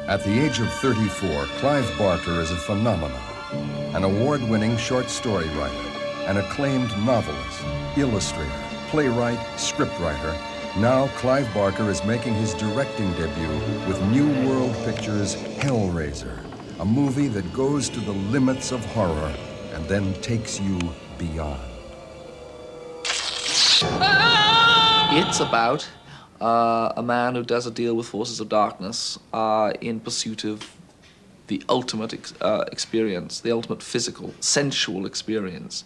At the age of 34, Clive Barker is a phenomenon, an award-winning short story writer, an acclaimed novelist, illustrator, playwright, scriptwriter. Now Clive Barker is making his directing debut with New World Pictures' Hellraiser, a movie that goes to the limits of horror and then takes you beyond. It's about a man who does a deal with forces of darkness in pursuit of the ultimate experience, the ultimate physical, sensual experience,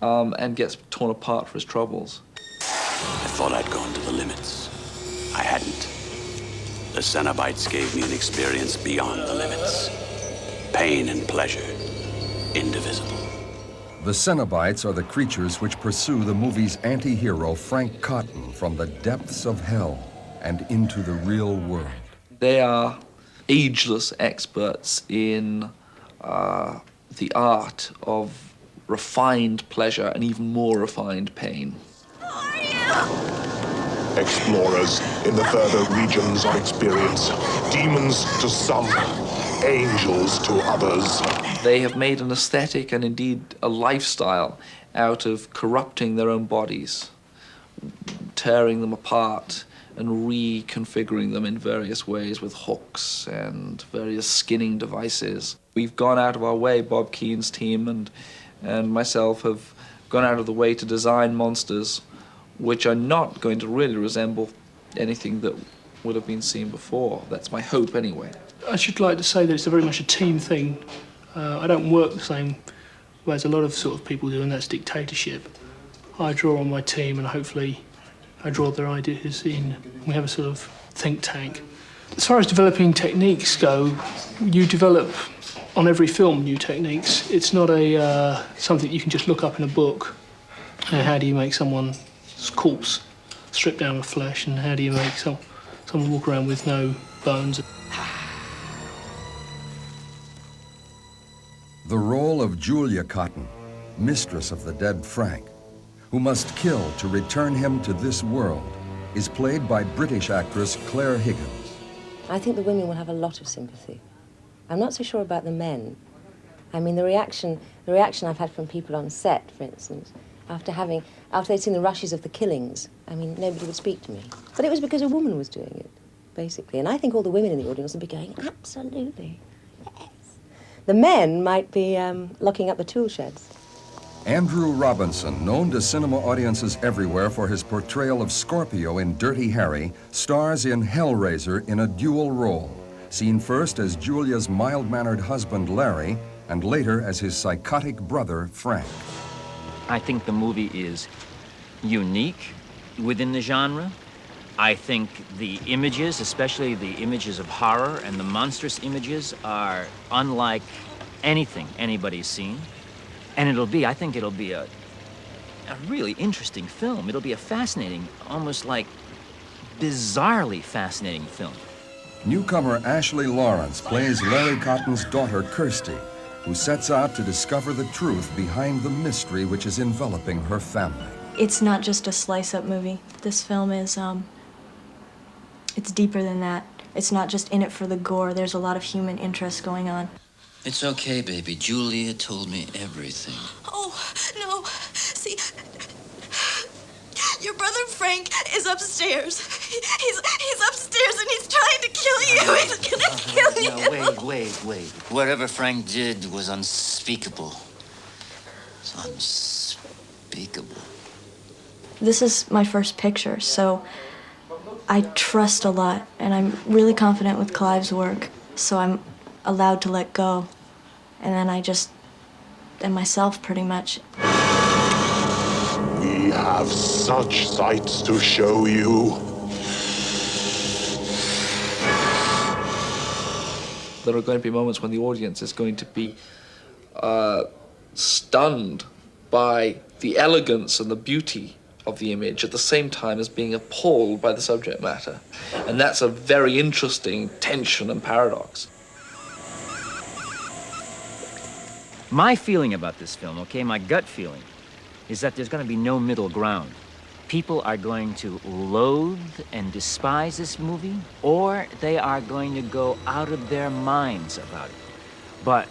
and gets torn apart for his troubles. I thought I'd gone to the limits. I hadn't. The Cenobites gave me an experience beyond the limits. Pain and pleasure, indivisible. The Cenobites are the creatures which pursue the movie's anti-hero Frank Cotton from the depths of hell and into the real world. They are ageless experts in the art of refined pleasure and even more refined pain. Explorers in the further regions of experience, demons to some, angels to others. They have made an aesthetic and indeed a lifestyle out of corrupting their own bodies, tearing them apart and reconfiguring them in various ways with hooks and various skinning devices. We've gone out of our way, Bob Keene's team and myself have gone out of the way to design monsters which are not going to really resemble anything that would have been seen before. That's my hope anyway. I should like to say that it's very much a team thing. I don't work the same way as a lot of sort of people do, and that's dictatorship. I draw on my team and hopefully I draw their ideas in. We have a sort of think tank. As far as developing techniques go, you develop on every film new techniques. It's not a something you can just look up in a book. How do you make someone's corpse strip down with flesh, and how do you make someone walk around with no bones? The role of Julia Cotton, mistress of the dead Frank, who must kill to return him to this world, is played by British actress Clare Higgins. I think the women will have a lot of sympathy. I'm not so sure about the men. I mean, the reaction I've had from people on set, for instance, after they'd seen the rushes of the killings, I mean, nobody would speak to me. But it was because a woman was doing it, basically. And I think all the women in the audience would be going, absolutely, yes. The men might be locking up the tool sheds. Andrew Robinson, known to cinema audiences everywhere for his portrayal of Scorpio in Dirty Harry, stars in Hellraiser in a dual role, seen first as Julia's mild-mannered husband, Larry, and later as his psychotic brother, Frank. I think the movie is unique within the genre. I think the images, especially the images of horror and the monstrous images, are unlike anything anybody's seen. And I think it'll be a really interesting film. It'll be a fascinating, almost like bizarrely fascinating film. Newcomer Ashley Laurence plays Larry Cotton's daughter, Kirsty, who sets out to discover the truth behind the mystery which is enveloping her family. It's not just a slice-up movie. This film is, it's deeper than that. It's not just in it for the gore. There's a lot of human interest going on. It's okay, baby. Julia told me everything. Oh, no. See, your brother Frank is upstairs. He's upstairs and he's trying to kill you. He's gonna kill you. Now, wait. Whatever Frank did was unspeakable. It's unspeakable. This is my first picture, so I trust a lot, and I'm really confident with Clive's work, so I'm allowed to let go. And then I just am myself, pretty much. We have such sights to show you. There are going to be moments when the audience is going to be stunned by the elegance and the beauty of the image at the same time as being appalled by the subject matter. And that's a very interesting tension and paradox. My feeling about this film, okay, my gut feeling, is that there's going to be no middle ground. people are going to loathe and despise this movie, or they are going to go out of their minds about it. But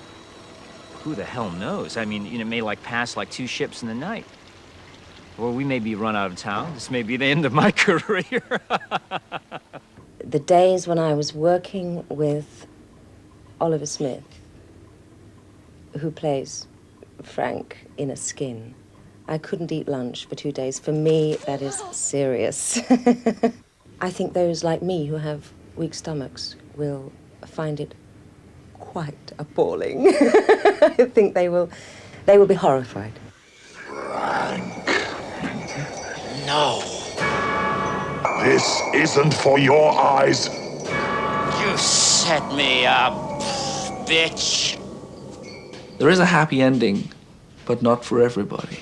who the hell knows? I mean, it may pass like two ships in the night. Or we may be run out of town. This may be the end of my career. The days when I was working with Oliver Smith, who plays Frank in A Skin, I couldn't eat lunch for 2 days. For me, that is serious. I think those like me who have weak stomachs will find it quite appalling. I think they will be horrified. Frank. No. This isn't for your eyes. You set me up, bitch. There is a happy ending, but not for everybody.